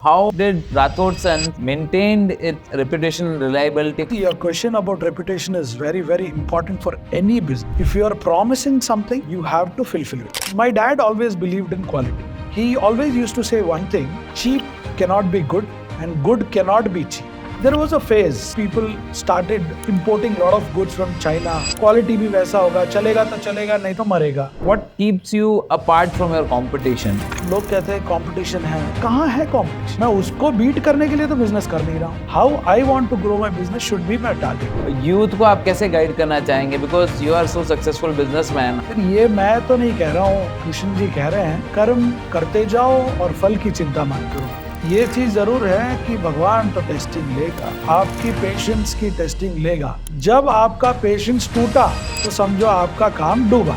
How did Rathod Sons maintained its reputation and reliability? Your question about reputation is very, very important for any business. If you are promising something, you have to fulfill it. My dad always believed in quality. He always used to say one thing: cheap cannot be good and good cannot be cheap. There was a phase people started importing a lot of goods from China. Quality भी वैसा होगा, चलेगा तो चलेगा, नहीं तो मरेगा. What keeps you apart from your competition? लोग कहते हैं कंपटीशन है. कहाँ है कंपटीशन? मैं उसको बीट करने के लिए तो बिजनेस कर नहीं रहा हूँ. How I want to grow my business should be my target. Youth को आप कैसे गाइड करना चाहेंगे? Because you are so successful businessman. फिर ये मैं तो नहीं कह रहा हूँ, कृष्ण जी कह रहे हैं, कर्म करते जाओ और फल की चिंता मत करो. ये चीज जरूर है कि भगवान तो टेस्टिंग लेगा, आपकी पेशेंस की टेस्टिंग लेगा. जब आपका पेशेंस टूटा तो समझो आपका काम डूबा.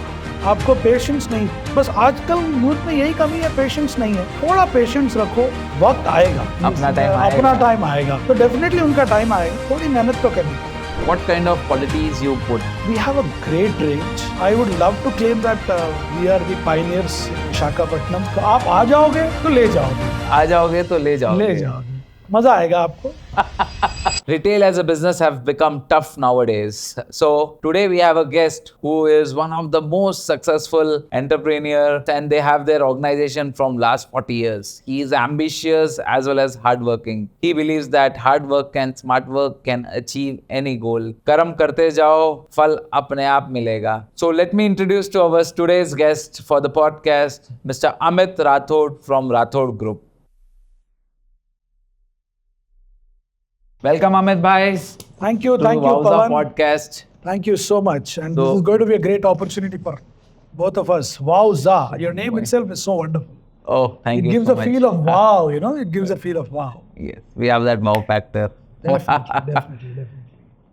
आपको पेशेंस नहीं, बस आजकल यूथ में यही कमी है, पेशेंस नहीं है. थोड़ा पेशेंस रखो, वक्त आएगा, अपना टाइम आएगा. तो डेफिनेटली उनका टाइम आएगा. थोड़ी मेहनत तो करनी. What kind of qualities you put? We have a great range. I would love to claim that we are the pioneers in Visakhapatnam. तो आप आ जाओगे तो ले जाओगे. आ जाओगे तो ले जाओगे. ले जाओगे. मजा आएगा आपको. Retail as a business have become tough nowadays. So today we have a guest who is one of the most successful entrepreneurs and they have their organization from last 40 years. He is ambitious as well as hardworking. He believes that hard work and smart work can achieve any goal. Karam karte jao, fal apne aap milega. So let me introduce to us today's guest for the podcast, Mr. Amit Rathod from Rathod Group. Welcome, Amit bhai. Thank you, to Pawan. Wowza podcast. Thank you so much. And this is going to be a great opportunity for both of us. Wowza. Your name itself is so wonderful. Oh, thank you. It gives so a much. feel of wow, you know, it gives a feel of wow. Yes, we have that wow factor. Definitely.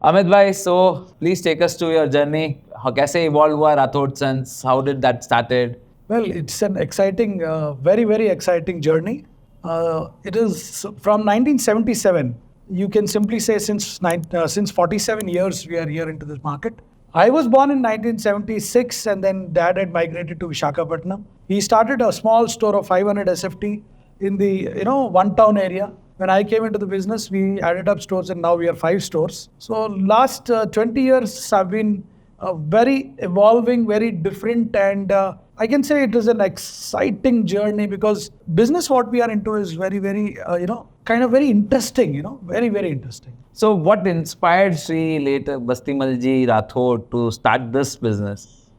Amit bhai, so please take us to your journey. How kaise evolved hua Rathod Sons? How did that started? Well, it's an exciting, very, very exciting journey. It is from 1977. You can simply say since 47 years we are here into this market. I was born in 1976 and then dad had migrated to Visakhapatnam. He started a small store of 500 SFT in the one town area. When I came into the business, we added up stores and now we are 5 stores. So last 20 years have been very evolving, very different, and I can say it is an exciting journey because business what we are into is very, very, kind of very interesting, very, very interesting. So what inspired Sri later Bastimalji Rathod to start this business?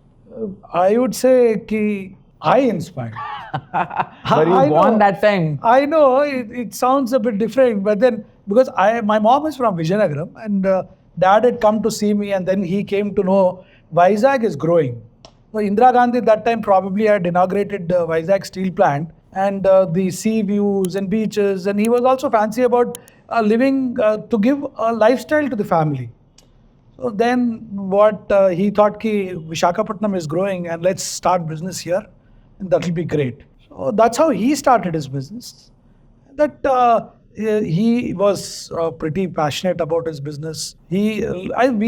I would say ki I inspired. Were you born that time? I know it sounds a bit different, but then because my mom is from Vizianagaram and dad had come to see me and then he came to know Vizag is growing. So Indira Gandhi that time probably had inaugurated the Vizag steel plant and the sea views and beaches, and he was also fancy about living to give a lifestyle to the family. So then what he thought ki Visakhapatnam is growing and let's start business here and that will be great. So that's how he started his business. He was pretty passionate about his business. We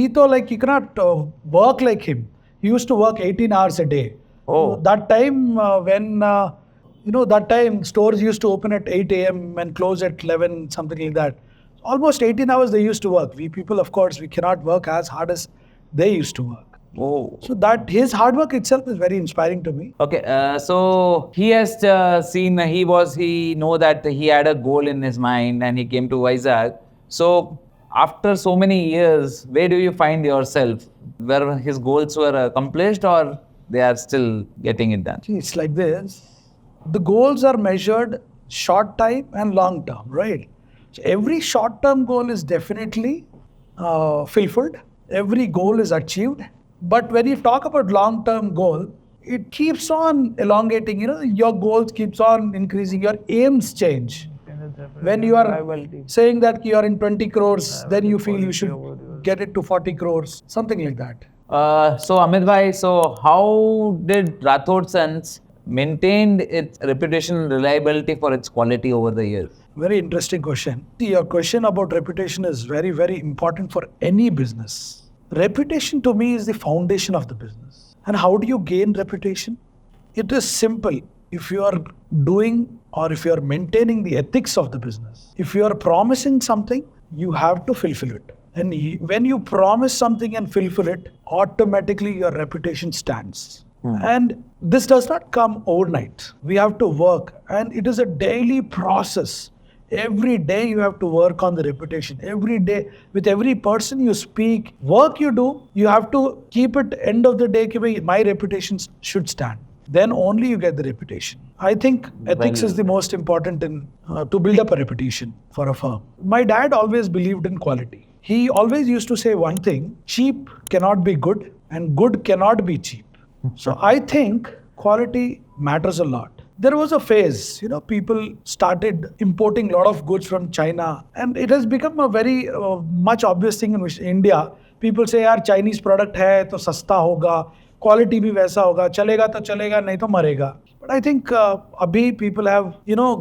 thought like you cannot work like him. He used to work 18 hours a day. Oh. That time that time stores used to open at 8 a.m. and close at 11, something like that. Almost 18 hours they used to work. We people, of course, we cannot work as hard as they used to work. Oh. So that his hard work itself is very inspiring to me. Okay, so he has he know that he had a goal in his mind and he came to Vizag. So after so many years, where do you find yourself? Where his goals were accomplished or they are still getting it done? See, it's like this. The goals are measured short time and long term, right? So every short term goal is definitely fulfilled. Every goal is achieved. But when you talk about long term goal, it keeps on elongating. Your goals keeps on increasing. Your aims change. When you are saying that you are in 20 crores, then you feel you should get it to 40 crores, something like that. So Amit bhai, so how did Rathod Sons maintained its reputation and reliability for its quality over the years? Very interesting question. Your question about reputation is very, very important for any business. Reputation to me is the foundation of the business. And how do you gain reputation? It is simple. if you are doing or if you are maintaining the ethics of the business, if you are promising something, you have to fulfill it. And when you promise something and fulfill it, automatically your reputation stands. And this does not come overnight. We have to work, and it is a daily process. Every day you have to work on the reputation. Every day, with every person you speak, work you do, you have to keep it end of the day, ki bhai, my reputation should stand. Then only you get the reputation. I think ethics is the most important in to build up a reputation for a firm. My dad always believed in quality. He always used to say one thing: cheap cannot be good and good cannot be cheap. So I think quality matters a lot. There was a phase, people started importing a lot of goods from China, and it has become a very much obvious thing in India. People say, यार Chinese product है तो सस्ता होगा, quality भी वैसा होगा, चलेगा तो चलेगा, नहीं तो मरेगा. But I think abhi people have,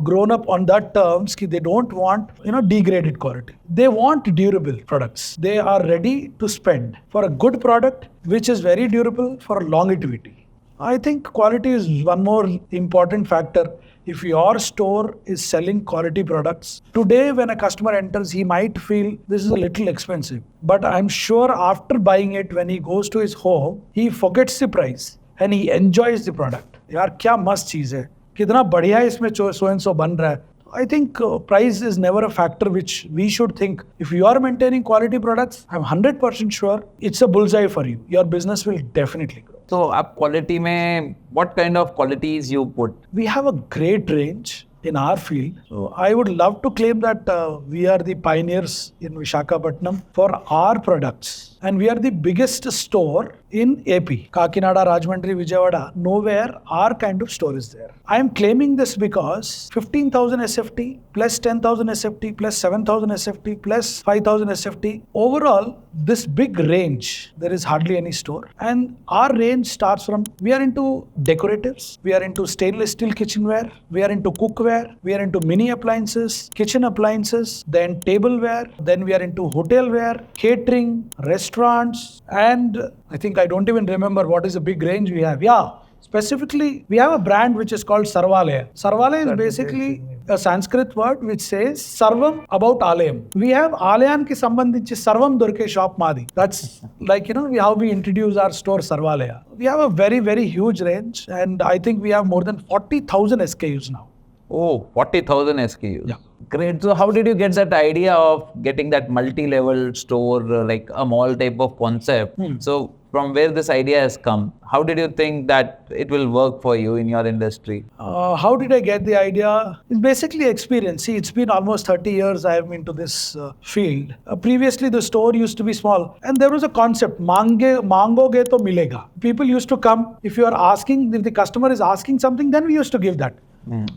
grown up on that terms ki they don't want, degraded quality. They want durable products. They are ready to spend for a good product which is very durable for longevity. I think quality is one more important factor. If your store is selling quality products, today when a customer enters, he might feel this is a little expensive. But I'm sure after buying it, when he goes to his home, he forgets the price and he enjoys the product. यार क्या मस्त चीज़ है, कितना बढ़िया इसमें so and so बन रहा है. I think price is never a factor which we should think. If you are maintaining quality products, I'm 100% sure it's a bullseye for you. Your business will definitely grow. So, आप quality में what kind of qualities you put? We have a great range in our field. So I would love to claim that we are the pioneers in Visakhapatnam for our products. And we are the biggest store in AP. Kakinada, Rajahmundry, Vijayawada, nowhere our kind of store is there. I am claiming this because 15,000 SFT plus 10,000 SFT plus 7,000 SFT plus 5,000 SFT. Overall, this big range, there is hardly any store. And our range starts from, we are into decoratives, we are into stainless steel kitchenware, we are into cookware, we are into mini appliances, kitchen appliances, then tableware, then we are into hotelware, catering, restaurants, and I think I don't even remember what is the big range we have. Yeah, specifically, we have a brand which is called Sarvalaya. Sarvalaya is basically a Sanskrit word which says Sarvam about Alayam. We have Alayan ki sambandhichi Sarvam Durke shop Madi. That's like, how we introduce our store Sarvalaya. We have a very, very huge range, and I think we have more than 40,000 SKUs now. Oh, 40,000 SKUs. Yeah. Great. So how did you get that idea of getting that multi-level store, like a mall type of concept? So from where this idea has come, how did you think that it will work for you in your industry? How did I get the idea? It's basically experience. See, it's been almost 30 years I am into this field. Previously, the store used to be small, and there was a concept, mangoge to milega. People used to come, if the customer is asking something, then we used to give that.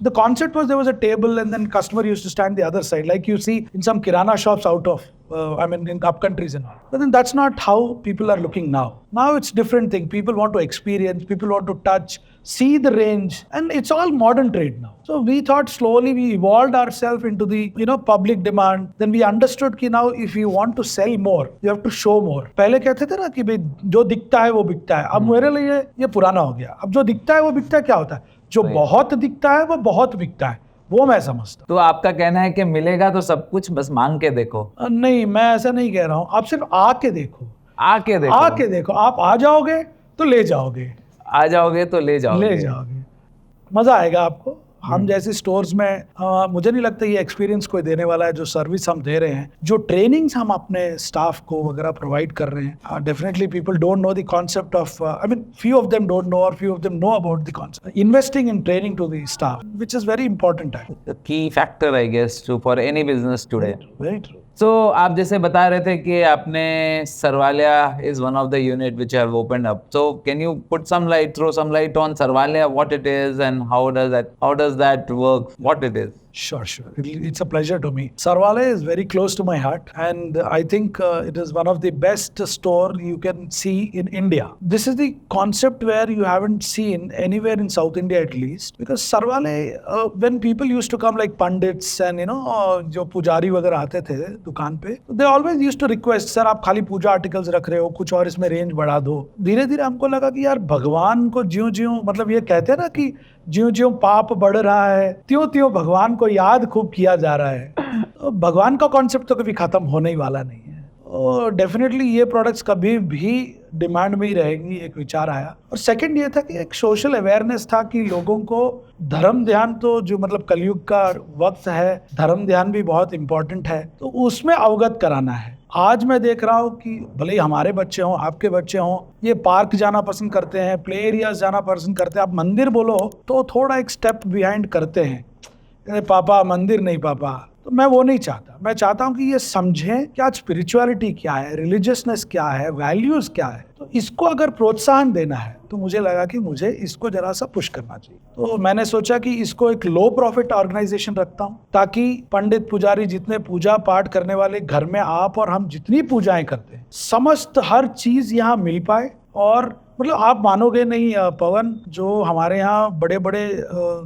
The concept was there was a table and then customer used to stand the other side, like you see in some kirana shops in up countries and all. But then that's not how people are looking now. Now it's different thing. People want to experience, people want to touch, see the range, and it's all modern trade now. So we thought slowly we evolved ourselves into the public demand. Then we understood कि now if you want to sell more, you have to show more. पहले कहते थे ना कि भाई जो दिखता है वो बिकता है. अब मेरे लिए ये पुराना हो गया. अब जो दिखता है वो बिकता है क्या होता है? जो बहुत दिखता है वो बहुत बिकता है. वो मैं समझता. तो आपका कहना है कि मिलेगा तो सब कुछ, बस मांग के देखो. नहीं, मैं ऐसा नहीं कह रहा हूँ. आप सिर्फ आके देखो. आके देखो. आप आ जाओगे तो ले जाओगे. आ जाओगे तो ले जाओगे. मजा आएगा आपको. हम जैसे स्टोर्स में मुझे नहीं लगता ये एक्सपीरियंस कोई देने वाला है. जो सर्विस हम दे रहे हैं, जो ट्रेनिंग्स हम अपने स्टाफ को वगैरह प्रोवाइड कर रहे हैं, definitely people don't know the concept of, few of them don't know or few of them know about the concept. Investing in training to the staff, which is very important. The key factor, I guess, for any business today. Very true. So, आप जैसे बता रहे थे कि आपने Sarvalaya is one of the unit which have opened up. So, can you throw some light on Sarvalaya, what it is and how does that work, what it is? Sure. It's a pleasure to me. Sarvalaya is very close to my heart, and I think it is one of the best store you can see in India. This is the concept where you haven't seen anywhere in South India at least, because Sarvalaya, when people used to come like pandits and जो पुजारी वगैरह आते थे दुकान पे, they always used to request, sir आप खाली पूजा articles रख रहे हो, कुछ और इसमें रेंज बढ़ा दो. धीरे धीरे हमको लगा कि यार भगवान को ज्यों मतलब ये कहते हैं ना कि ज्यों ज्यों पाप बढ़ रहा है त्यों त्यों भगवान को याद खूब किया जा रहा है। तो भगवान का कॉन्सेप्ट तो कभी खत्म होने ही वाला नहीं है। और डेफिनेटली ये प्रोडक्ट्स कभी भी डिमांड में ही रहेंगी, एक विचार आया। और सेकंड ये था कि एक सोशल अवेयरनेस था कि लोगों को धर्म ध्यान, तो जो मतलब कलयुग का वक्त है, धर्म ध्यान भी बहुत इंपॉर्टेंट है, तो उसमें अवगत कराना है। आज मैं देख रहा हूँ कि भले ही हमारे बच्चे हों, आपके बच्चे हों, ये पार्क जाना पसंद करते हैं, प्ले एरियाज जाना पसंद करते हैं। आप मंदिर बोलो तो थोड़ा एक स्टेप बिहाइंड करते हैं, अरे पापा मंदिर नहीं पापा। तो मैं वो नहीं चाहता। मैं चाहता हूँ कि ये समझें कि आज स्पिरिचुअलिटी क्या है, रिलीजियसनेस क्या है, वैल्यूज क्या है। तो इसको अगर प्रोत्साहन देना है तो मुझे लगा कि मुझे इसको जरा सा पुश करना चाहिए। तो मैंने सोचा कि इसको एक लो प्रॉफिट ऑर्गेनाइजेशन रखता हूँ, ताकि पंडित पुजारी जितने पूजा पाठ करने वाले घर में आप और हम जितनी पूजाएं करते हैं, समस्त हर चीज यहाँ मिल पाए। और मतलब आप मानोगे नहीं पवन, जो हमारे यहाँ बड़े बड़े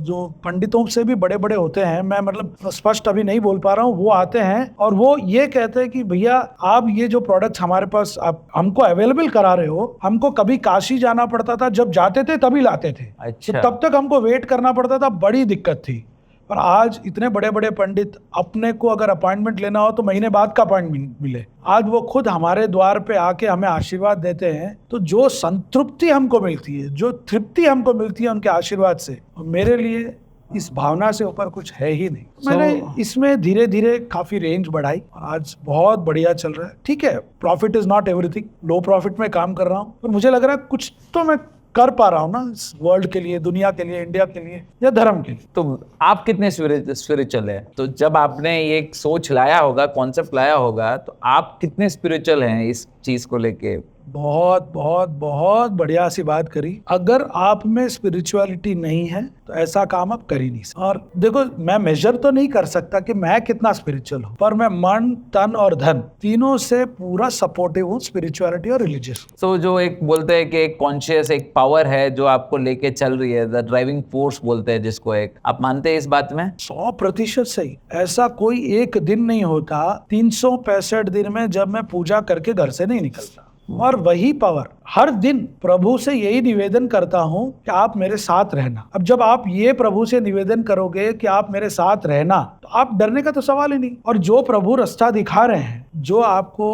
जो पंडितों से भी बड़े बड़े होते हैं, मैं मतलब स्पष्ट अभी नहीं बोल पा रहा हूँ, वो आते हैं और वो ये कहते हैं कि भैया आप ये जो प्रोडक्ट्स हमारे पास आप हमको अवेलेबल करा रहे हो, हमको कभी काशी जाना पड़ता था, जब जाते थे तभी लाते थे। अच्छा। तो तब तक हमको वेट करना पड़ता था, बड़ी दिक्कत थी। पर आज इतने बड़े बड़े पंडित, अपने को अगर अपॉइंटमेंट लेना हो तो महीने बाद का अपॉइंटमेंट मिले, आज वो खुद हमारे द्वार पे आके हमें आशीर्वाद देते हैं। तो जो संतृप्ति हमको मिलती है, जो तृप्ति हमको मिलती है उनके आशीर्वाद से, मेरे लिए इस भावना से ऊपर कुछ है ही नहीं। मैंने इसमें धीरे धीरे काफी रेंज बढ़ाई, आज बहुत बढ़िया चल रहा है। ठीक है, profit is not everything, low profit में काम कर रहा हूँ, पर मुझे लग रहा है कुछ तो मैं कर पा रहा हूँ ना, इस वर्ल्ड के लिए, दुनिया के लिए, इंडिया के लिए या धर्म के लिए। तो आप कितने स्पिरिचुअल है? तो जब आपने ये एक सोच लाया होगा, कॉन्सेप्ट लाया होगा, तो आप कितने स्पिरिचुअल हैं इस चीज को लेके? बहुत बहुत बहुत बढ़िया सी बात करी। अगर आप में स्पिरिचुअलिटी नहीं है तो ऐसा काम आप कर ही नहीं सकते। और देखो, मैं मेजर तो नहीं कर सकता कि मैं कितना स्पिरिचुअल हूँ, पर मैं मन, तन और धन तीनों से पूरा सपोर्टिव हूँ, स्पिरिचुअलिटी और रिलीजियस। तो जो एक बोलते हैं कि एक कॉन्शियस एक पावर है जो आपको लेके चल रही है, द ड्राइविंग फोर्स बोलते हैं जिसको, एक आप मानते हैं इस बात में? 100% सही। ऐसा कोई एक दिन नहीं होता 365 दिन में जब मैं पूजा करके घर से नहीं निकलता। और वही पावर हर दिन प्रभु से यही निवेदन करता हूं कि आप मेरे साथ रहना। अब जब आप ये प्रभु से निवेदन करोगे कि आप मेरे साथ रहना, तो आप डरने का तो सवाल ही नहीं। और जो प्रभु रास्ता दिखा रहे हैं, जो आपको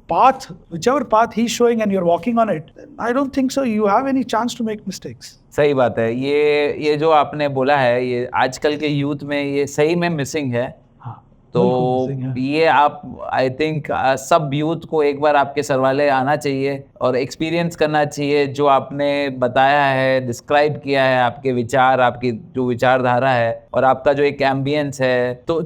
path, whichever path he's showing and you're walking on it, I don't think so you have any chance to make mistakes. सही बात है। ये जो आपने बोला है, ये आजकल के यूथ में ये सही में मिसिंग है। तो ये आप, आई थिंक सब यूथ को एक बार आपके सरवाले आना चाहिए और एक्सपीरियंस करना चाहिए जो आपने बताया है, डिस्क्राइब किया है, आपके विचार, आपकी जो विचारधारा है और आपका जो एक एम्बियंस है, तो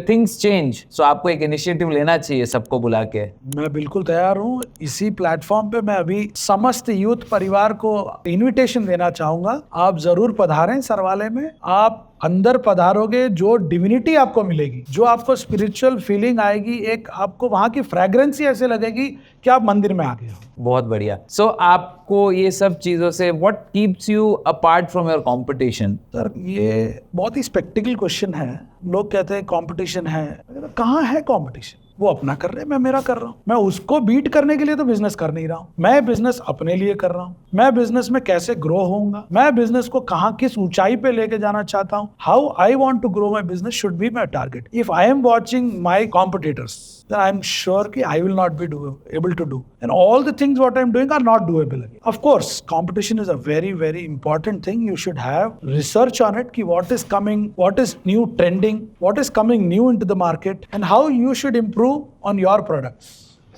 थिंग्स चेंज। सो आपको एक इनिशिएटिव लेना चाहिए सबको बुला के। मैं बिल्कुल तैयार हूँ। इसी प्लेटफॉर्म पे मैं अभी समस्त यूथ परिवार को इनविटेशन देना चाहूंगा, आप जरूर पधारें सरवाले में। आप अंदर पधारोगे, जो डिविनिटी आपको मिलेगी, जो आपको स्पिरिचुअल फीलिंग आएगी, एक आपको वहां की फ्रेग्रेंस ही ऐसे लगेगी कि आप मंदिर में आ गए हो। बहुत बढ़िया। सो आपको ये सब चीजों से what keeps you apart from your competition? Sir, ये बहुत ही स्पेक्टिकल क्वेश्चन है। लोग कहते हैं कंपटीशन है, कहाँ है कंपटीशन? वो अपना कर रहे हैं, मैं मेरा कर रहा हूँ। मैं उसको बीट करने के लिए तो बिजनेस कर नहीं रहा हूँ, मैं बिजनेस अपने लिए कर रहा हूँ। मैं बिजनेस में कैसे ग्रो होऊंगा, मैं बिजनेस को कहाँ किस ऊंचाई पे लेके जाना चाहता हूँ, how I want to grow my business should be my target. If I am watching my competitors, then I am sure कि I will not be able to do, and all the things what I am doing are not doable again. Of course, competition is a very very important thing. You should have research on it कि what is coming, what is new trending, what is coming new into the market, and how you should improve on your products.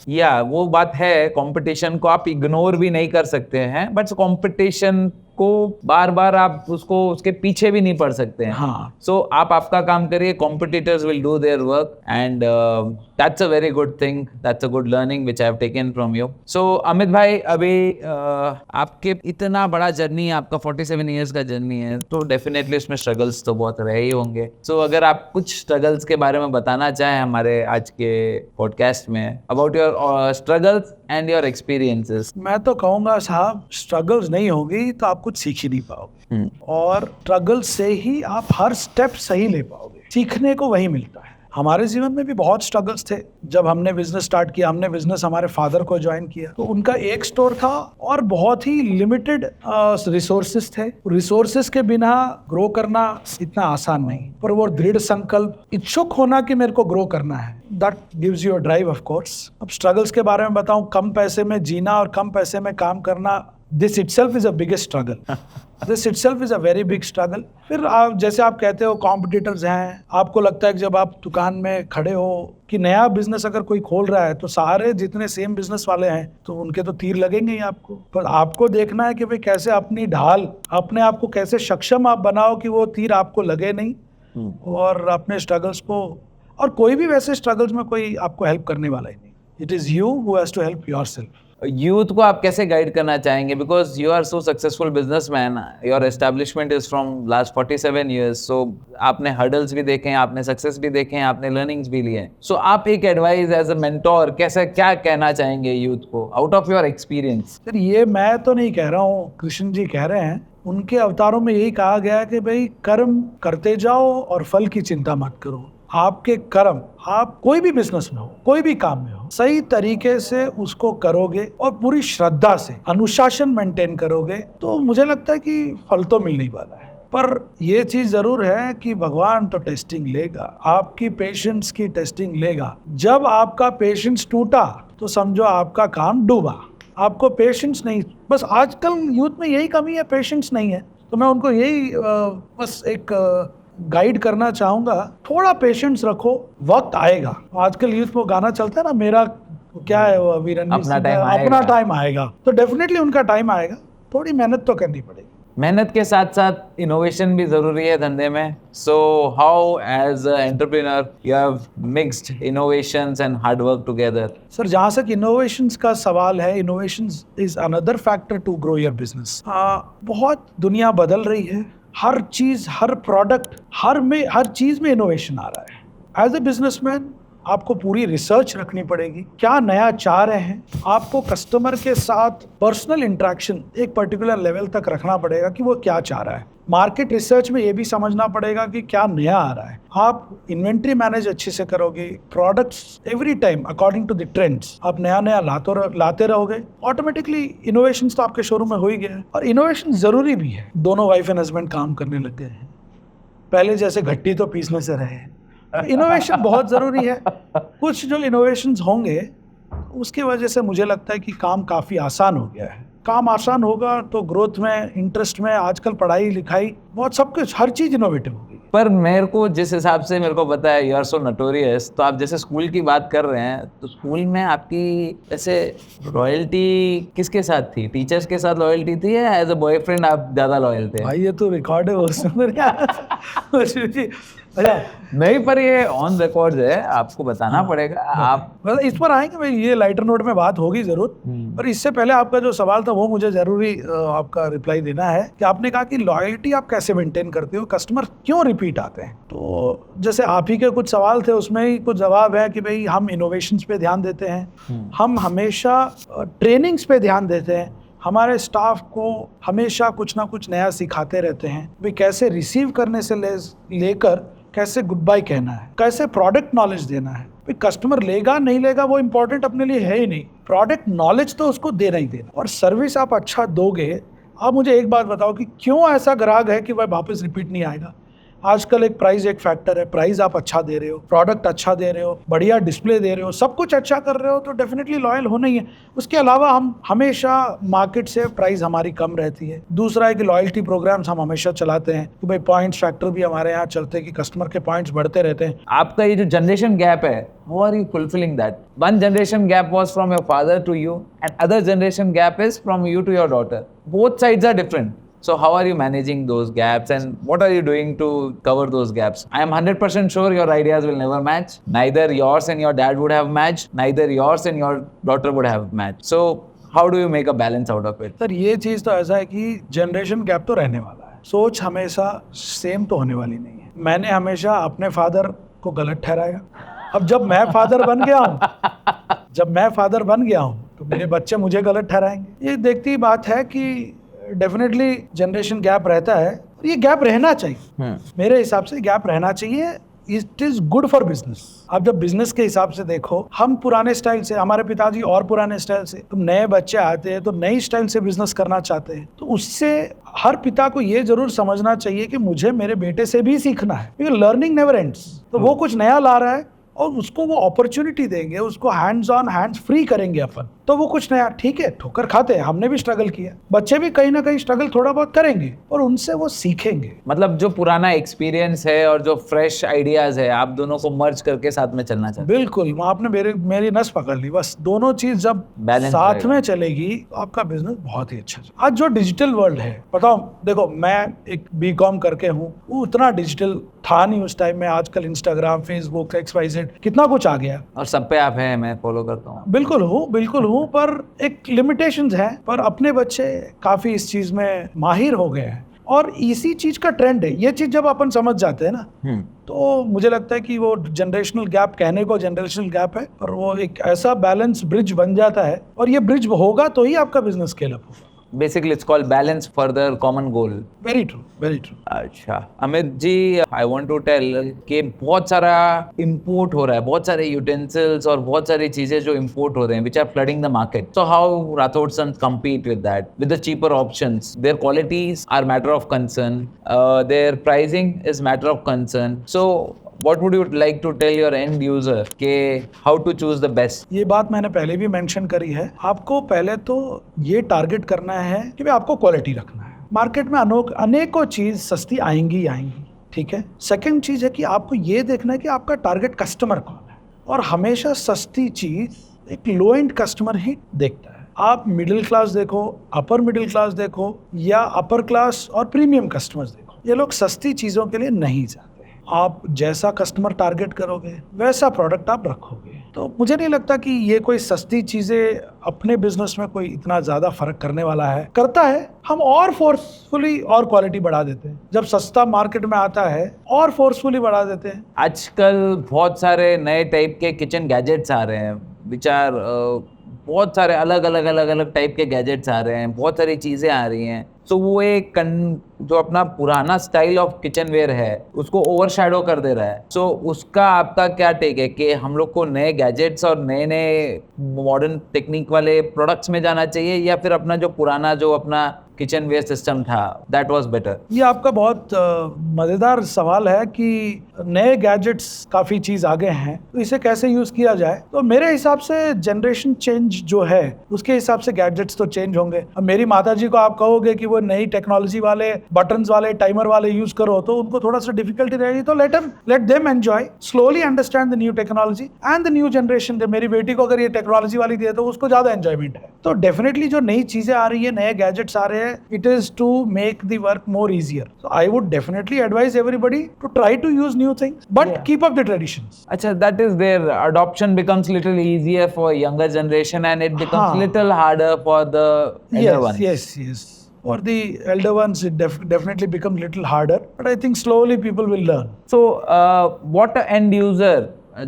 या वो बात है, competition को आप ignore भी नहीं कर सकते हैं, बट कंपटीशन को बार बार आप उसके पीछे भी नहीं पड़ सकते हैं। हाँ। सो आप आपका काम करिए, competitors will do their work, and that's a very good thing, that's a good learning which I have taken from you. So Amit भाई, अभी आपके इतना बड़ा जर्नी है, आपका 47 ईयर्स का जर्नी है, तो डेफिनेटली उसमें स्ट्रगल्स तो बहुत रहे ही होंगे। सो अगर आप कुछ स्ट्रगल्स के बारे में बताना चाहें हमारे आज के पॉडकास्ट में, about your struggles and your experiences. मैं तो कहूँगा साहब, स्ट्रगल्स नहीं होगी तो आप कुछ सीख ही नहीं पाओगे, और स्ट्रगल से ही आप हर स्टेप सही ले पाओगे। सीखने को वही मिलता है, हमारे जीवन में भी बहुत स्ट्रगल्स थे। जब हमने बिजनेस स्टार्ट किया, हमने बिजनेस हमारे फादर को ज्वाइन किया, तो उनका एक स्टोर था और बहुत ही लिमिटेड रिसोर्सेस थे। रिसोर्सेस के बिना ग्रो करना इतना आसान नहीं, पर वो दृढ़ संकल्प, इच्छुक होना कि मेरे को ग्रो करना है, that gives you a drive of course. अब स्ट्रगल्स के बारे में बताऊं, कम पैसे में जीना और कम पैसे में काम करना, this itself is a biggest struggle. This itself is a very big struggle. फिर आप जैसे आप कहते हो कॉम्पिटिटर्स हैं, आपको लगता है कि जब आप दुकान में खड़े हो कि नया बिजनेस अगर कोई खोल रहा है तो सारे जितने सेम बिजनेस वाले हैं तो उनके तो तीर लगेंगे ही आपको, पर आपको देखना है कि भाई कैसे अपनी ढाल, अपने आप को कैसे सक्षम आप बनाओ कि वो तीर आपको लगे नहीं और अपने स्ट्रगल्स को, और कोई भी वैसे स्ट्रगल्स में कोई आपको हेल्प करने वाला ही नहीं। It is you who has to help yourself. Youth को आप कैसे गाइड करना चाहेंगे, because you are so successful businessman, your establishment is from last 47 years, so आपने हर्डल्स भी देखे हैं, आपने सक्सेस भी देखे हैं, आपने लर्निंग्स भी लिए हैं, सो आप एक एडवाइस एज अ मेंटोर कैसे क्या कहना चाहेंगे यूथ को out of your experience? Sir ये मैं तो नहीं कह रहा हूँ, कृष्ण जी कह रहे हैं, उनके अवतारों में यही कहा गया है कि भाई कर्म करते जाओ और फल की चिंता मत करो। आपके कर्म, आप कोई भी बिजनेस में हो, कोई भी काम में हो, सही तरीके से उसको करोगे और पूरी श्रद्धा से अनुशासन मेंटेन करोगे तो मुझे लगता है कि फल तो मिलने वाला है। पर यह चीज जरूर है कि भगवान तो टेस्टिंग लेगा, आपकी पेशेंस की टेस्टिंग लेगा। जब आपका पेशेंस टूटा तो समझो आपका काम डूबा। आपको पेशेंस नहीं, बस आजकल यूथ में यही कमी है, पेशेंस नहीं है। तो मैं उनको यही बस एक गाइड करना चाहूँगा, थोड़ा पेशेंस रखो, वक्त आएगा। आजकल यूथ में गाना चलता है ना, मेरा क्या है वो अभी अपना टाइम आएगा, तो डेफिनेटली उनका टाइम आएगा। थोड़ी मेहनत तो करनी पड़ेगी। मेहनत के साथ साथ इनोवेशन भी जरूरी है धंधे में। So how as a entrepreneur you have mixed innovations and hard work together? Sir जहाँ तक इनोवेशंस का सवाल है, innovations is another factor to grow your business. बहुत दुनिया बदल रही है, हर चीज, हर प्रोडक्ट, हर चीज में इनोवेशन आ रहा है। एज ए बिजनेसमैन आपको पूरी रिसर्च रखनी पड़ेगी, क्या नया चाह रहे हैं। आपको कस्टमर के साथ पर्सनल इंटरेक्शन एक पर्टिकुलर लेवल तक रखना पड़ेगा कि वो क्या चाह रहा है। मार्केट रिसर्च में ये भी समझना पड़ेगा कि क्या नया आ रहा है। आप इन्वेंट्री मैनेज अच्छे से करोगे, products every time according to the trends आप नया नया लाते रहोगे, ऑटोमेटिकली इनोवेशन तो आपके शोरूम में हो ही गया है। और इनोवेशन जरूरी भी है। दोनों वाइफ एंड हस्बैंड काम करने लग गए हैं, पहले जैसे घट्टी तो पीसने से रहे। इनोवेशन बहुत ज़रूरी है। कुछ जो इनोवेशंस होंगे उसकी वजह से मुझे लगता है कि काम काफ़ी आसान हो गया है। काम आसान होगा तो ग्रोथ में, इंटरेस्ट में, आजकल पढ़ाई लिखाई बहुत सब कुछ, हर चीज़ इनोवेटिव होगी। पर मेरे को जिस हिसाब से मेरे को पता है, यू आर सो नोटोरियस, तो आप जैसे स्कूल की बात कर रहे हैं, तो स्कूल में आपकी ऐसे रॉयल्टी किसके साथ थी? टीचर्स के साथ लॉयल्टी थी या एज अ बॉयफ्रेंड आप ज़्यादा लॉयल थे? भाई ये तो रिकॉर्ड है अच्छा नहीं, पर ये ऑन रिकॉर्ड है, आपको बताना पड़ेगा। आप मतलब इस पर आएंगे भाई, ये लाइटर नोट में बात होगी जरूर। पर इससे पहले आपका जो सवाल था वो मुझे जरूरी आपका रिप्लाई देना है कि आपने कहा कि लॉयल्टी आप कैसे मेंटेन करते हो, कस्टमर क्यों रिपीट आते हैं। तो जैसे आप ही के कुछ सवाल थे, उसमें ही कुछ जवाब है कि भाई हम इनोवेशंस पे ध्यान देते हैं, हम हमेशा ट्रेनिंग्स पे ध्यान देते हैं, हमारे स्टाफ को हमेशा कुछ ना कुछ नया सिखाते रहते हैं। भाई कैसे रिसीव करने से लेकर कैसे गुड बाय कहना है, कैसे प्रोडक्ट नॉलेज देना है। भाई कस्टमर लेगा नहीं लेगा वो इंपॉर्टेंट अपने लिए है ही नहीं, प्रोडक्ट नॉलेज तो उसको देना ही देना। और सर्विस आप अच्छा दोगे। आप मुझे एक बात बताओ कि क्यों ऐसा ग्राहक है कि वह वापस रिपीट नहीं आएगा। आजकल एक प्राइस एक फैक्टर है, प्राइस आप अच्छा दे रहे हो, प्रोडक्ट अच्छा दे रहे हो, बढ़िया डिस्प्ले दे रहे हो, सब कुछ अच्छा कर रहे हो तो डेफिनेटली लॉयल होना ही है। उसके अलावा हम हमेशा मार्केट से प्राइस हमारी कम रहती है। दूसरा है कि लॉयल्टी प्रोग्राम्स हम हमेशा चलाते हैं कि भाई पॉइंट्स फैक्टर भी हमारे यहाँ चलते हैं कि कस्टमर के पॉइंट्स बढ़ते रहते हैं। आपका ये जो जनरेशन गैप है, how are you fulfilling that? One generation gap was from your father to you and other generation gap is from you to your daughter. Both sides are different. So how are you managing those gaps and what are you doing to cover those gaps? I am 100% sure your ideas will never match. Neither yours and your dad would have matched. Neither yours and your daughter would have matched. So how do you make a balance out of it? Sir ये चीज़ तो ऐसा है कि generation gap तो रहने वाला है, सोच हमेशा सेम तो होने वाली नहीं है। मैंने हमेशा अपने फादर को गलत ठहराया। अब जब मैं फादर बन गया हूँ तो मेरे बच्चे मुझे गलत ठहराएंगे। ये देखती ही बात है कि डेफिनेटली जनरेशन गैप रहता है और ये गैप रहना चाहिए। मेरे हिसाब से गैप रहना चाहिए। It is good for business. आप जब बिजनेस के हिसाब से देखो, हम पुराने स्टाइल से, हमारे पिताजी और पुराने स्टाइल से, तो नए बच्चे आते हैं तो नई स्टाइल से बिजनेस करना चाहते हैं, तो उससे हर पिता को ये जरूर समझना चाहिए कि मुझे मेरे बेटे से भी सीखना है, क्योंकि लर्निंग नेवर एंड्स। तो वो कुछ नया ला रहा है और उसको वो अपॉर्चुनिटी देंगे, उसको हैंड्स ऑन हैंड्स फ्री करेंगे अपन, तो वो कुछ नया, ठीक है, ठोकर खाते हैं, हमने भी स्ट्रगल किया, बच्चे भी कहीं ना कहीं स्ट्रगल थोड़ा बहुत करेंगे और उनसे वो सीखेंगे। मतलब जो पुराना एक्सपीरियंस है और जो फ्रेश आइडियाज है, आप दोनों को मर्ज करके साथ में चलना चाहते बिल्कुल, वहाँ आपने मेरी नस पकड़ ली। बस दोनों चीज जब Balance साथ रहेगा। में चलेगी तो आपका बिजनेस बहुत ही अच्छा चलेगा। आज जो डिजिटल वर्ल्ड है, बताओ, देखो मैं एक बीकॉम करके हूँ, वो उतना डिजिटल था नहीं उस टाइम में। आजकल इंस्टाग्राम, फेसबुक, XYZ कितना कुछ आ गया। और सब पे आप हैं, मैं फॉलो करता हूँ। बिल्कुल हूँ, पर एक लिमिटेशंस है। पर अपने बच्चे काफी इस चीज में माहिर हो गए हैं और इसी चीज का ट्रेंड है। ये चीज जब अपन समझ जाते हैं ना, तो मुझे लगता है कि वो जनरेशनल गैप, कहने को जनरेशनल गैप है, और वो एक ऐसा बैलेंस ब्रिज बन जाता है, और ये ब्रिज होगा तो ही आपका बिजनेस स्केल अप होगा। Basically it's called balance for the common goal. Very true, very true. अच्छा अमित जी, आई वांट टू टेल कि बहुत सारा इंपोर्ट हो रहा है, बहुत सारे यूटेंसिल्स और बहुत सारी चीजें जो इंपोर्ट हो रहे हैं, which are flooding the market. So how Rathod Sons compete with that with the cheaper options? Their qualities are matter of concern, their pricing is matter of concern. So what would you like to tell your end user के how to choose the best? ये बात मैंने पहले भी mention करी है। आपको पहले तो ये टारगेट करना है कि भाई आपको क्वालिटी रखना है। मार्केट में अनेकों चीज सस्ती आएंगी, ठीक है। सेकंड चीज है कि आपको ये देखना है कि आपका टारगेट कस्टमर कौन है, और हमेशा सस्ती चीज एक लो एंड कस्टमर ही देखता है। आप मिडिल क्लास देखो, अपर मिडिल क्लास देखो, या अपर क्लास और प्रीमियम कस्टमर्स देखो, ये लोग सस्ती चीजों के लिए नहीं जाते। आप जैसा कस्टमर टारगेट करोगे वैसा प्रोडक्ट आप रखोगे। तो मुझे नहीं लगता कि ये कोई सस्ती चीजें अपने बिजनेस में कोई इतना ज्यादा फर्क करने वाला है। करता है, हम और फोर्सफुली और क्वालिटी बढ़ा देते हैं। जब सस्ता मार्केट में आता है और फोर्सफुली बढ़ा देते हैं। आजकल बहुत सारे नए टाइप के किचन गैजेट्स आ रहे हैं, विचार बहुत सारे अलग अलग टाइप के गैजेट्स आ रहे हैं, बहुत सारी चीज़ें आ रही हैं। सो वो एक जो अपना पुराना स्टाइल ऑफ किचन वेयर है उसको ओवरशैडो कर दे रहा है। सो उसका आपका क्या टेक है कि हम लोग को नए गैजेट्स और नए मॉडर्न टेक्निक वाले प्रोडक्ट्स में जाना चाहिए, या फिर अपना जो पुराना जो अपना किचन वेयर सिस्टम था दैट वाज बेटर? ये आपका बहुत मज़ेदार सवाल है कि नए गैजेट्स काफ़ी चीज़ आगे हैं, तो इसे कैसे यूज़ किया जाए। तो मेरे हिसाब से जनरेशन चेंज जो है उसके हिसाब से गैजेट्स तो चेंज होंगे। अब मेरी माताजी को आप कहोगे कि वो नई टेक्नोलॉजी वाले, बटन्स वाले, टाइमर वाले यूज़ करो, तो उनको थोड़ा सा डिफिकल्टी रहेगी। तो let them enjoy, slowly understand the new technology and the new generation. मेरी बेटी को अगर ये टेक्नोलॉजी वाली दी है तो उसको ज़्यादा एंजॉयमेंट है। तो डेफिनेटली जो नई चीज़ें आ रही है, नए गैजेट्स आ रहे हैं, it is to make the work more easier. So I would definitely advise everybody to try to use new things, but keep up the traditions. अच्छा, that is their adoption becomes little easier for younger generation and it becomes हाँ. little harder for the elder ones. Yes. For the elder ones, it definitely becomes little harder, but I think slowly people will learn. So, what an end user,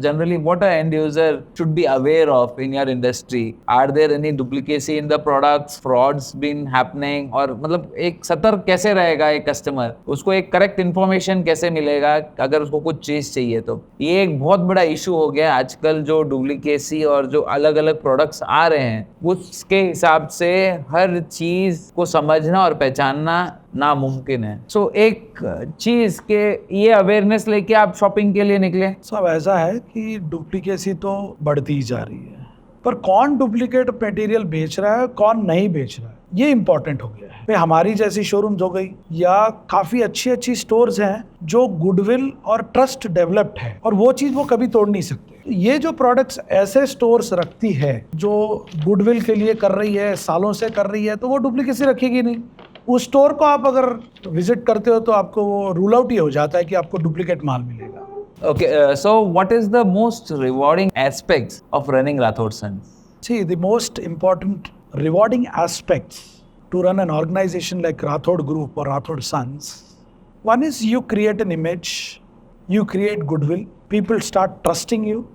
generally, what an end user should be aware of in your industry? Are there any duplicacy in the products, frauds been happening? और मतलब एक सतर्क कैसे रहेगा एक customer, उसको एक correct information कैसे मिलेगा अगर उसको कुछ चीज़ चाहिए? तो ये एक बहुत बड़ा इशू हो गया आजकल, जो डुप्लीकेसी और जो अलग अलग प्रोडक्ट्स आ रहे हैं उसके हिसाब से हर चीज़ को समझना और पहचानना नामुमकिन है। सो एक चीज़ के ये अवेयरनेस लेके आप शॉपिंग के लिए निकले। सब ऐसा है कि डुप्लीकेसी तो बढ़ती ही जा रही है, पर कौन डुप्लीकेट मटेरियल बेच रहा है, कौन नहीं बेच रहा है, ये इंपॉर्टेंट हो गया है। भाई हमारी जैसी शोरूम्स हो गई, या काफ़ी अच्छी स्टोर्स हैं जो गुडविल और ट्रस्ट डेवलप्ड है, और वो चीज़ वो कभी तोड़ नहीं सकते। ये जो प्रोडक्ट्स ऐसे स्टोर्स रखती है जो गुडविल के लिए कर रही है, सालों से कर रही है, तो वो डुप्लीकेसी रखेगी नहीं। उस स्टोर को आप अगर विजिट करते हो तो आपको वो रूल आउट ही हो जाता है कि आपको डुप्लीकेट माल मिलेगा। Okay, so what is the most rewarding aspects of running Rathod Sons? See, the most important rewarding aspects to run an organization like Rathod Group or Rathod Sons, one is you create an image, you create goodwill, people start trusting you.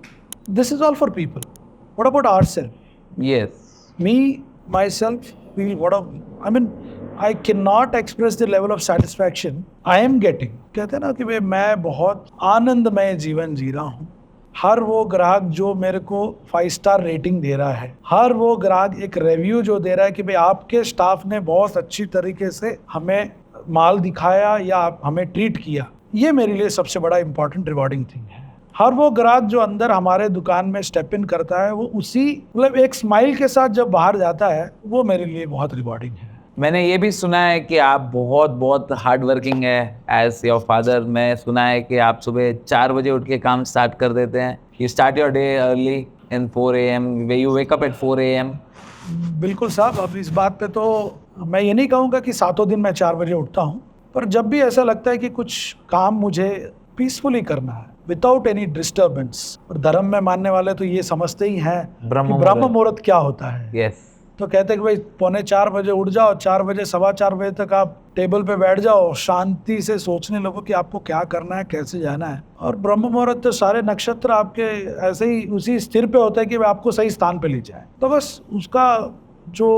This is all for people. What about ourselves? Yes. Me, myself, feel I can not express the level of satisfaction I am getting. कहते हैं ना कि भाई मैं बहुत आनंदमय जीवन जी रहा हूँ। हर वो ग्राहक जो मेरे को 5 स्टार रेटिंग दे रहा है, हर वो ग्राहक एक रिव्यू जो दे रहा है कि भाई आपके स्टाफ ने बहुत अच्छी तरीके से हमें माल दिखाया या हमें ट्रीट किया, ये मेरे लिए सबसे बड़ा इंपॉर्टेंट रिवॉर्डिंग थिंग है। हर वो ग्राहक जो अंदर हमारे दुकान में स्टेप इन करता है, वो उसी मतलब एक स्माइल के साथ जब बाहर जाता है, वो मेरे लिए बहुत रिवॉर्डिंग है। मैंने ये भी सुना है कि आप बहुत हार्ड वर्किंग है एज योर फादर। मैं सुना है कि आप सुबह 4 बजे उठ के काम स्टार्ट कर देते हैं। You start your day early in 4 AM, you wake up at 4 AM। बिल्कुल साहब, अब इस बात पे तो मैं ये नहीं कहूँगा कि सातों दिन मैं 4 बजे उठता हूँ, पर जब भी ऐसा लगता है कि कुछ काम मुझे पीसफुली करना है विदाउट एनी डिस्टर्बेंस, और धर्म में मानने वाले तो ये समझते ही हैं कि ब्रह्म मुहूर्त क्या होता है। यस। तो कहते हैं कि भाई 3:45 बजे उठ जाओ, 4 बजे 4:15 बजे तक आप टेबल पे बैठ जाओ, शांति से सोचने लगो कि आपको क्या करना है, कैसे जाना है। और ब्रह्म मुहूर्त तो सारे नक्षत्र आपके ऐसे ही उसी स्थिर पे होते हैं कि आपको सही स्थान पे ले जाए। तो बस उसका जो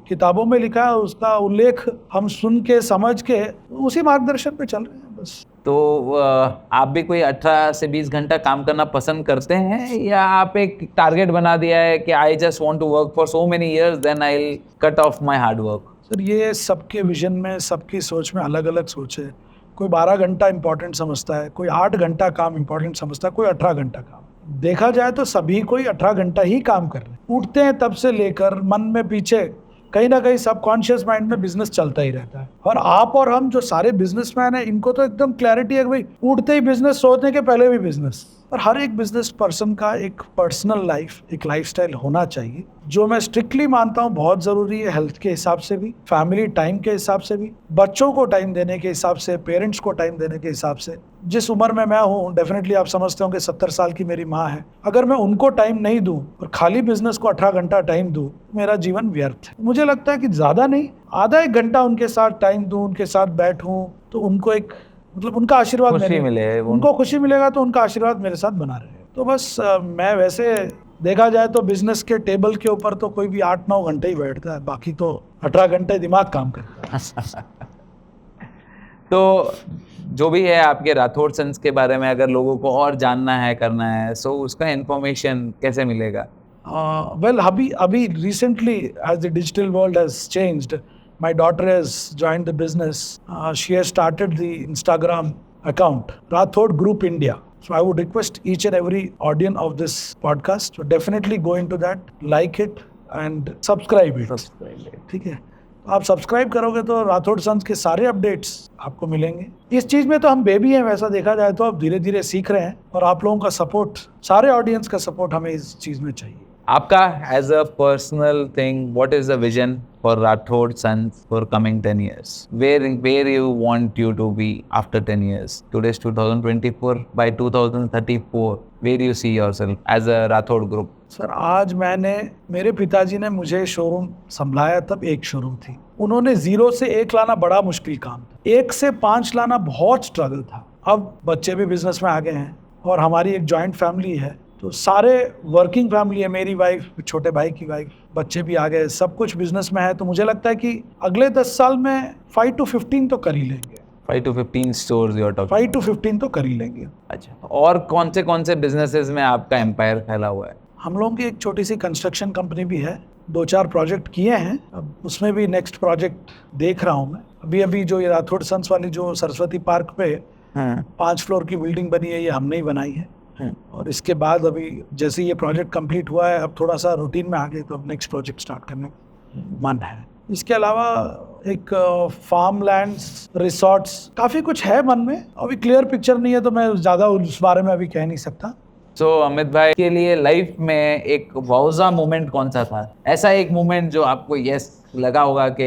किताबों में लिखा है उसका उल्लेख हम सुन के समझ के उसी मार्गदर्शन पे चल रहे हैं बस। तो आप भी कोई 18 से 20 घंटा काम करना पसंद करते हैं, या आप एक टारगेट बना दिया है कि I just want to work for so many years then I will cut off my hard work? Sir, ये सबके विजन में, सबकी सोच में अलग अलग सोच है। कोई 12 घंटा इंपॉर्टेंट समझता है, कोई 8 घंटा काम इंपॉर्टेंट समझता है, कोई 18 घंटा काम। देखा जाए तो सभी कोई 18 घंटा ही काम कर रहे हैं। उठते हैं तब से लेकर मन में पीछे कहीं ना कहीं सबकॉन्शियस माइंड में बिजनेस चलता ही रहता है। और आप और हम जो सारे बिजनेसमैन हैं, इनको तो एकदम क्लैरिटी है कि भाई उठते ही बिजनेस, सोचने के पहले भी बिजनेस। और हर एक बिजनेस पर्सन का एक पर्सनल लाइफ, एक लाइफस्टाइल होना चाहिए, जो मैं स्ट्रिक्टली मानता हूँ बहुत ज़रूरी है। हेल्थ के हिसाब से भी, फैमिली टाइम के हिसाब से भी, बच्चों को टाइम देने के हिसाब से, पेरेंट्स को टाइम देने के हिसाब से। जिस उम्र में मैं हूँ, डेफिनेटली आप समझते होंगे 70 साल की मेरी माँ है, अगर मैं उनको टाइम नहीं दूँ और खाली बिजनेस को 18 घंटा टाइम दूँ, मेरा जीवन व्यर्थ है। मुझे लगता है कि ज़्यादा नहीं, आधा 1 घंटा उनके साथ टाइम दूँ, उनके साथ बैठूँ, तो उनको एक मतलब उनका आशीर्वाद खुशी मिले, उनको खुशी मिलेगा, तो उनका आशीर्वाद मेरे साथ बना रहे। तो बस मैं वैसे देखा जाए तो बिजनेस के टेबल के ऊपर तो कोई भी 8-9 घंटे ही बैठता है, बाकी तो 18 घंटे दिमाग काम करता है। तो जो भी है आपके राठौड़ सन्स के बारे में अगर लोगों को और जानना है, करना है, सो उसका इंफॉर्मेशन कैसे मिलेगा? Well, अभी recently, as the digital world has changed, my daughter has joined the business. She has started the Instagram account, Rathod Group India. So I would request each and every audience of this podcast to definitely go into that, like it and subscribe it. ठीक है? आप subscribe करोगे तो Rathore sons के सारे updates आपको मिलेंगे। इस चीज़ में तो हम बेबी हैं, वैसा देखा जाए तो अब धीरे धीरे सीख रहे हैं, और आप लोगों का सपोर्ट, सारे ऑडियंस का सपोर्ट हमें इस चीज़ में चाहिए। आपका as a personal thing, what is the vision for Rathod Sons for coming 10 years? Where you want you to be after 10 years? Today's 2024. By 2034, where do you see yourself as a Rathod Group? Sir, आज मेरे पिताजी ने मुझे showroom संभाला तब एक showroom थी। उन्होंने 0 से 1 लाना बड़ा मुश्किल काम था, 1 से 5 लाना बहुत स्ट्रगल था। अब बच्चे भी बिजनेस में आ गए हैं और हमारी एक जॉइंट फैमिली है, तो सारे वर्किंग फैमिली है, मेरी वाइफ, छोटे भाई की वाइफ, बच्चे भी आ गए, सब कुछ बिजनेस में है। तो मुझे लगता है कि अगले 10 साल में 5 to 15 तो कर ही लेंगे। 5 to 15 stores you are talking? 5 to 15 तो कर ही लेंगे। अच्छा, और कौन से बिजनेसेस में आपका एम्पायर फैला हुआ है? हम लोगों की एक छोटी सी कंस्ट्रक्शन कंपनी भी है, 2-4 प्रोजेक्ट किए हैं, अब उसमें भी नेक्स्ट प्रोजेक्ट देख रहा हूँ मैं। अभी जो ये राठौड़ सन्स वाली जो सरस्वती पार्क पे 5 फ्लोर की बिल्डिंग बनी है, ये हमने ही बनाई है। और इसके बाद अभी जैसे ये प्रोजेक्ट कंप्लीट हुआ है, अब थोड़ा सा रूटीन में आ गए, तो अब नेक्स्ट प्रोजेक्ट स्टार्ट करने मन है। इसके अलावा एक फार्म लैंड्स, रिसोर्ट्स, काफ़ी कुछ है मन में। अभी क्लियर पिक्चर नहीं है तो मैं ज़्यादा उस बारे में अभी कह नहीं सकता। So, अमित भाई के लिए लाइफ में एक वाउजा मोमेंट कौन सा था? ऐसा एक मोमेंट जो आपको यस लगा होगा कि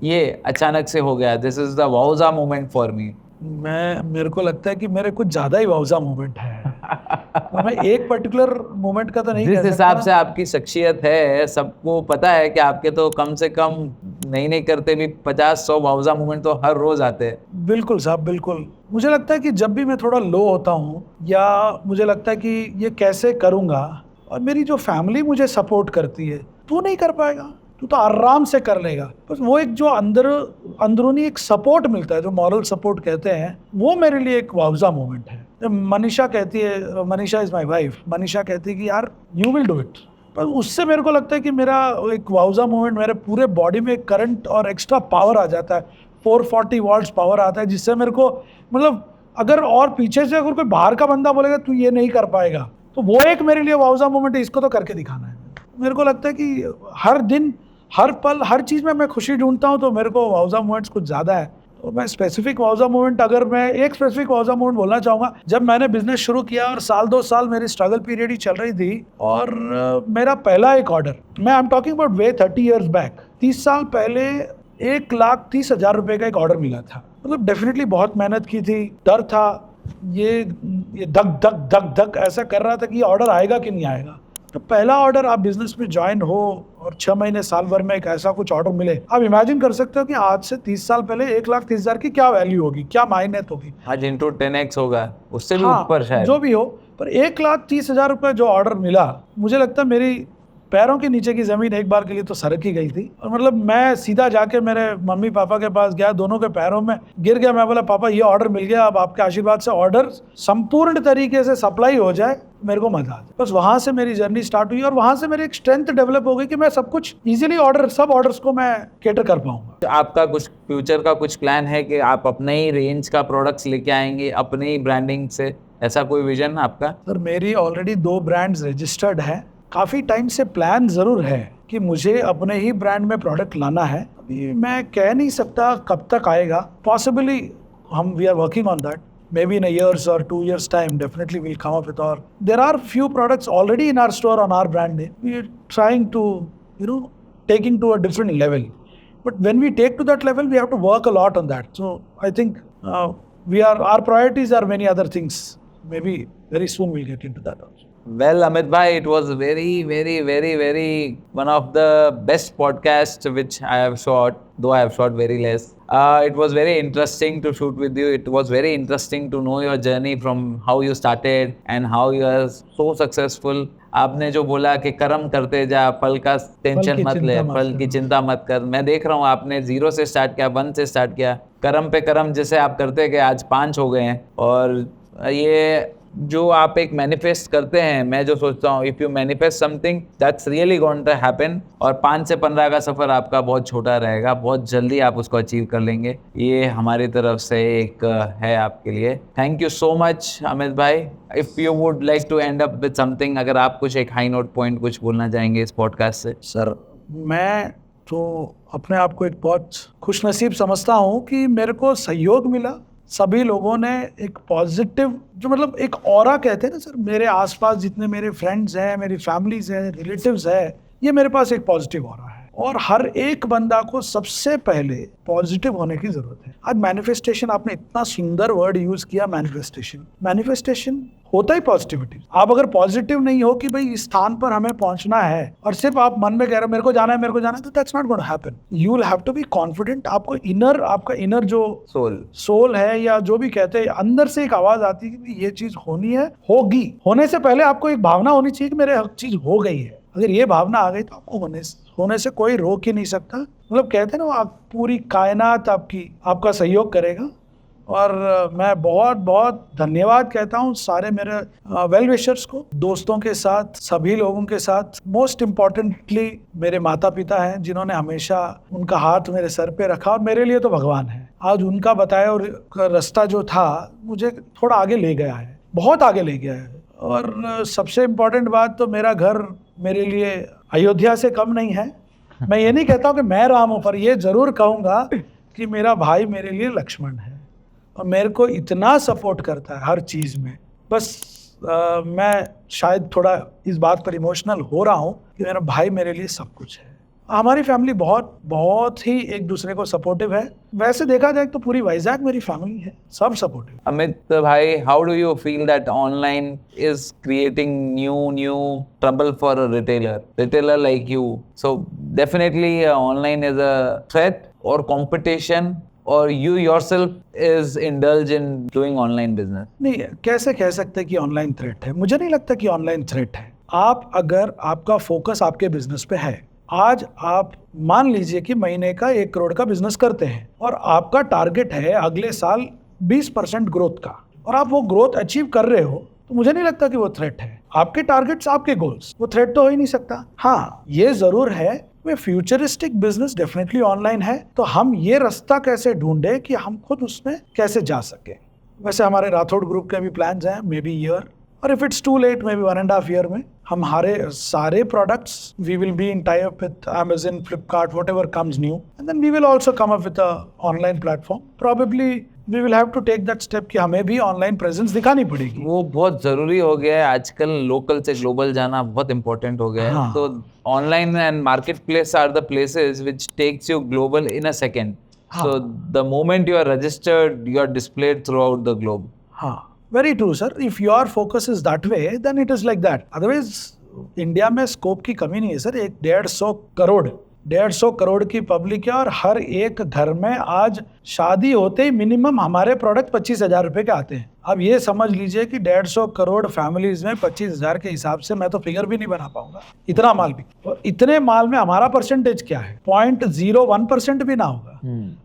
ये अचानक से हो गया, this is the wowza moment for me. मेरे को लगता है कि मेरे कुछ ज़्यादा ही वाउजा मोमेंट है। तो मैं एक पर्टिकुलर मोमेंट का तो नहीं कह सकता। जिस हिसाब से आपकी शख्सियत है, सबको पता है कि आपके तो कम से कम नहीं करते भी 50-100 वाउजा मोमेंट तो हर रोज आते हैं। बिल्कुल साहब, बिल्कुल। मुझे लगता है कि जब भी मैं थोड़ा लो होता हूँ, या मुझे लगता है कि ये कैसे करूँगा, और मेरी जो फैमिली मुझे सपोर्ट करती है, तू नहीं कर पाएगा, तू तो आराम से कर लेगा। बस वो एक जो अंदरूनी एक सपोर्ट मिलता है, जो मॉरल सपोर्ट कहते हैं, वो मेरे लिए एक वावजा मोमेंट है। जब मनीषा कहती है, Manisha is my wife, Manisha कहती है कि यार यू विल डू इट, पर उससे मेरे को लगता है कि मेरा एक वावजा मोमेंट, मेरे पूरे बॉडी में एक करंट और एक्स्ट्रा पावर आ जाता है, 440 वॉट्स पावर आता है, जिससे मेरे को मतलब अगर और पीछे से अगर कोई बाहर का बंदा बोलेगा तू ये नहीं कर पाएगा, तो वो एक मेरे लिए वावजा मोमेंट है, इसको तो करके दिखाना है। मेरे को लगता है कि हर दिन, हर पल, हर चीज़ में मैं खुशी ढूंढता हूँ, तो मेरे को वावजा मोमेंट्स कुछ ज़्यादा है। तो मैं स्पेसिफिक वावजा मोमेंट, अगर मैं एक स्पेसिफिक वावजा मोमेंट बोलना चाहूँगा, जब मैंने बिजनेस शुरू किया और साल 2 साल मेरी स्ट्रगल पीरियड ही चल रही थी, और मेरा पहला एक ऑर्डर, मैं I am talking about way 30 years back, 30 साल पहले 1,30,000 रुपये का एक ऑर्डर मिला था। मतलब डेफिनेटली बहुत मेहनत की थी, डर था, ये धक धक धक धक ऐसा कर रहा था कि ये ऑर्डर आएगा कि नहीं आएगा। तो पहला ऑर्डर, आप बिजनेस में ज्वाइन हो और 6 महीने साल भर में एक ऐसा कुछ ऑर्डर मिले, आप इमेजिन कर सकते हो कि आज से 30 साल पहले 1,30,000 की क्या वैल्यू होगी, क्या मायनेत होगी। आज इंटू 10x होगा, उससे भी हाँ, ऊपर शायद, जो भी हो, पर 1,30,000 रुपये जो ऑर्डर मिला, मुझे लगता है मेरी पैरों के नीचे की ज़मीन एक बार के लिए तो सरक ही गई थी। और मतलब मैं सीधा जाके मेरे मम्मी पापा के पास गया, दोनों के पैरों में गिर गया। मैं बोला पापा ये ऑर्डर मिल गया, अब आपके आशीर्वाद से ऑर्डर संपूर्ण तरीके से सप्लाई हो जाए, मेरे को मजा आ जाए। बस वहाँ से मेरी जर्नी स्टार्ट हुई और वहाँ से मेरी एक स्ट्रेंथ डेवलप हो गई कि मैं सब कुछ इजीली सब ऑर्डर्स को मैं कैटर कर पाऊंगा। आपका कुछ फ्यूचर का कुछ प्लान है कि आप अपने ही रेंज का प्रोडक्ट्स लेके आएंगे, अपने ही ब्रांडिंग से, ऐसा कोई विजन आपका? सर मेरी ऑलरेडी 2 ब्रांड्स रजिस्टर्ड हैं। काफ़ी टाइम से प्लान ज़रूर है कि मुझे अपने ही ब्रांड में प्रोडक्ट लाना है। अभी मैं कह नहीं सकता कब तक आएगा, possibly we are working on that, maybe in a year's or 2 years time definitely we'll come up with there are few products already in our store on our brand name. We are trying to taking to a different level, but when we take to that level we have to work a lot on that. So I think our priorities are many other things. Maybe very soon we'll get into that also. Well, Amit bhai, it was very one of the best podcasts which I have shot, though I have shot very less. It was very interesting to shoot with you. It was very interesting to know your journey from how you started and how you are so successful. आपने जो बोला कि कर्म करते जा, फल का tension मत ले, फल की चिंता मत कर। मैं देख रहा हूँ आपने 0 से स्टार्ट किया, 1 से स्टार्ट किया, कर्म पे कर्म जैसे आप करते गए, आज 5 हो गए हैं। और ये जो आप एक मैनिफेस्ट करते हैं, मैं जो सोचता हूँ, if you manifest something that's really going to happen, और 5 से 15 का सफ़र आपका बहुत छोटा रहेगा, बहुत जल्दी आप उसको अचीव कर लेंगे। ये हमारी तरफ से एक है आपके लिए। Thank you so much Amit भाई। If you would like to end up with something, अगर आप कुछ एक हाई नोट पॉइंट कुछ बोलना चाहेंगे इस पॉडकास्ट से। सर मैं तो अपने आप को एक बहुत खुशनसीब समझता हूँ कि मेरे को सहयोग मिला, सभी लोगों ने एक पॉजिटिव, जो मतलब एक ऑरा कहते हैं ना सर, मेरे आसपास जितने मेरे फ्रेंड्स हैं, मेरी फैमिलीज हैं, रिलेटिव्स हैं, ये मेरे पास एक पॉजिटिव ऑरा है। और हर एक बंदा को सबसे पहले पॉजिटिव होने की जरूरत है। आज मैनिफेस्टेशन, आपने इतना सुंदर वर्ड यूज किया, मैनिफेस्टेशन होता ही पॉजिटिविटी। आप अगर पॉजिटिव नहीं हो कि भाई इस स्थान पर हमें पहुंचना है, और सिर्फ आप मन में कह रहे हो मेरे को जाना है, तो that's not going to happen. You will have to be confident. आपका इनर जो सोल है, या जो भी कहते हैं, अंदर से एक आवाज आती है कि ये चीज होनी है, होगी। होने से पहले आपको एक भावना होनी चाहिए कि मेरे हक चीज हो गई है। अगर ये भावना आ गई तो आपको होने से कोई रोक ही नहीं सकता। मतलब कहते हैं ना, आप पूरी कायनात आपका सहयोग करेगा। और मैं बहुत बहुत धन्यवाद कहता हूँ सारे मेरे वेल विशर्स को, दोस्तों के साथ, सभी लोगों के साथ। मोस्ट इम्पॉर्टेंटली मेरे माता पिता हैं, जिन्होंने हमेशा उनका हाथ मेरे सर पे रखा, और मेरे लिए तो भगवान है। आज उनका बताया और रास्ता जो था मुझे थोड़ा आगे ले गया है, बहुत आगे ले गया है। और सबसे इम्पॉर्टेंट बात तो मेरा घर मेरे लिए अयोध्या से कम नहीं है। मैं ये नहीं कहता हूँ कि मैं राम हूँ, पर ये ज़रूर कहूँगा कि मेरा भाई मेरे लिए लक्ष्मण है, और मेरे को इतना सपोर्ट करता है हर चीज़ में। बस मैं शायद थोड़ा इस बात पर इमोशनल हो रहा हूँ कि मेरा भाई मेरे लिए सब कुछ है। हमारी फैमिली बहुत बहुत ही एक दूसरे को सपोर्टिव है। वैसे देखा जाए तो पूरी वाइजैक मेरी फैमिली है, सब सपोर्टिव। अमित भाई, how do you feel that online is creating new trouble for a retailer like you? So definitely online is a threat और कंपटीशन, और you yourself is indulge in doing online business? नहीं, कैसे कह सकते कि online threat है? मुझे नहीं लगता कि ऑनलाइन थ्रेट है। अगर आपका फोकस आपके बिजनेस पे है, आज आप मान लीजिए कि महीने का 1 करोड़ का बिजनेस करते हैं और आपका टारगेट है अगले साल 20% ग्रोथ का, और आप वो ग्रोथ अचीव कर रहे हो, तो मुझे नहीं लगता कि वो थ्रेट है। आपके टारगेट्स, आपके गोल्स, वो थ्रेट तो हो ही नहीं सकता। हाँ, ये जरूर है वे फ्यूचरिस्टिक बिजनेस डेफिनेटली ऑनलाइन है, तो हम ये रास्ता कैसे ढूंढे कि हम खुद उसमें कैसे जा सके। वैसे हमारे राठौड़ ग्रुप के भी प्लान्स हैं, मे बी ईयर, और if it's too late maybe 1.5 year में हमारे सारे products we will be in tie up with Amazon, Flipkart, whatever comes new, and then we will also come up with a online platform. Probably we will have to take that step कि हमें भी online presence दिखानी पड़ेगी। वो बहुत जरूरी हो गया है आजकल, लोकल से ग्लोबल जाना बहुत इंपॉर्टेंट हो गया है। हाँ। तो online and market place are the places which takes you global in a second. हाँ। So the moment you are registered, you are displayed throughout the globe. हाँ, very true sir. If your focus is that way then it is like that. Otherwise India में scope की कमी नहीं है sir. 150 crore की public है और हर एक घर में आज शादी होते ही मिनिमम हमारे प्रोडक्ट 25,000 रुपए के आते हैं। अब ये समझ लीजिए कि 150 करोड़ फैमिलीज में 25,000 के हिसाब से मैं तो फिगर भी नहीं बना पाऊंगा, इतना माल भी। और इतने माल में हमारा परसेंटेज क्या है? 0.01% भी ना होगा।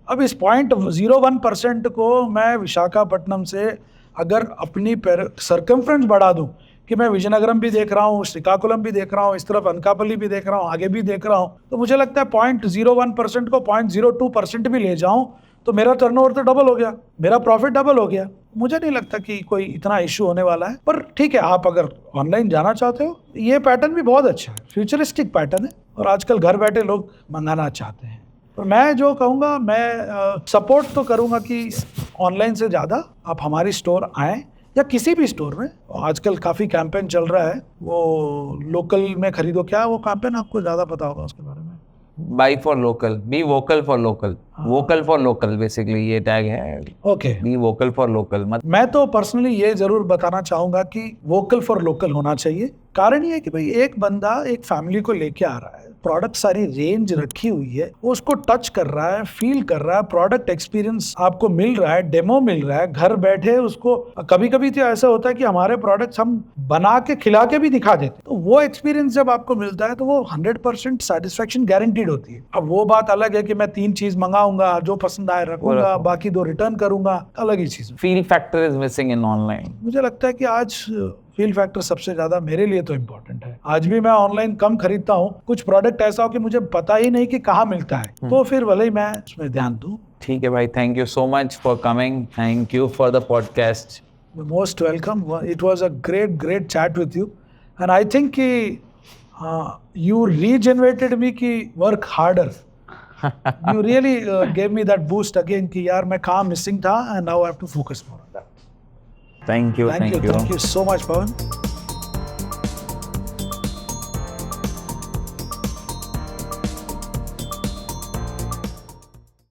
अब इस 0.01% को मैं विशाखापट्टनम से अगर अपनी सरकमफ्रेंस बढ़ा दूं कि मैं विजयनगरम भी देख रहा हूँ, श्रीकाकुलम भी देख रहा हूँ, इस तरफ अनकापल्ली भी देख रहा हूँ, आगे भी देख रहा हूँ, तो मुझे लगता है 0.01% को 0.02% भी ले जाऊं तो मेरा टर्नओवर तो डबल हो गया, मेरा प्रॉफिट डबल हो गया। मुझे नहीं लगता कि कोई इतना इशू होने वाला है। पर ठीक है, आप अगर ऑनलाइन जाना चाहते हो, ये पैटर्न भी बहुत अच्छा है, फ्यूचरिस्टिक पैटर्न है, और आजकल घर बैठे लोग मंगाना चाहते हैं। पर मैं जो कहूँगा, मैं सपोर्ट तो करूँगा कि ऑनलाइन से ज़्यादा आप हमारी स्टोर आएँ या किसी भी स्टोर में। आजकल काफ़ी कैंपेन चल रहा है, वो लोकल में खरीदो, क्या वो कैंपेन आपको ज़्यादा पता होगा उसके बारे में? By for local, be vocal for local, vocal for local, basically ये टैग है। Okay, be vocal for local. मैं तो पर्सनली ये जरूर बताना चाहूंगा कि वोकल फॉर लोकल होना चाहिए। कारण ये है कि भाई एक बंदा एक फैमिली को लेके आ रहा है, प्रोडक्ट सारी रेंज रखी हुई है, वो उसको टच कर रहा है, फील कर रहा है, प्रोडक्ट एक्सपीरियंस आपको मिल रहा है, डेमो मिल रहा है, घर बैठे उसको। कभी कभी तो ऐसा होता है कि हमारे प्रोडक्ट्स हम बना के खिला के भी दिखा देते, तो वो एक्सपीरियंस जब आपको मिलता है तो वो 100% सेटिस्फेक्शन गारंटीड होती है। अब वो बात अलग है कि मैं 3 चीज मंगाऊंगा, जो पसंद आए रखूंगा, बाकी 2 रिटर्न करूंगा, अलग ही चीज। Fill factor is missing in online. मुझे लगता है कि आज फील फैक्टर सबसे ज्यादा मेरे लिए तो इम्पोर्टेंट है। आज भी मैं ऑनलाइन कम खरीदता हूँ, कुछ प्रोडक्ट ऐसा हो कि मुझे पता ही नहीं कि कहाँ मिलता है, तो फिर भले ही मैं उसमें ध्यान दूँ। ठीक है भाई, thank you so much for coming, thank you for the podcast. Most welcome, it was a great chat with you, and I think कि यू रीजनरेटेड मी कि work harder. You really gave me that boost again कि यार मैं कहाँ missing था, and now I have to focus more on that. Thank you so much, Pawan.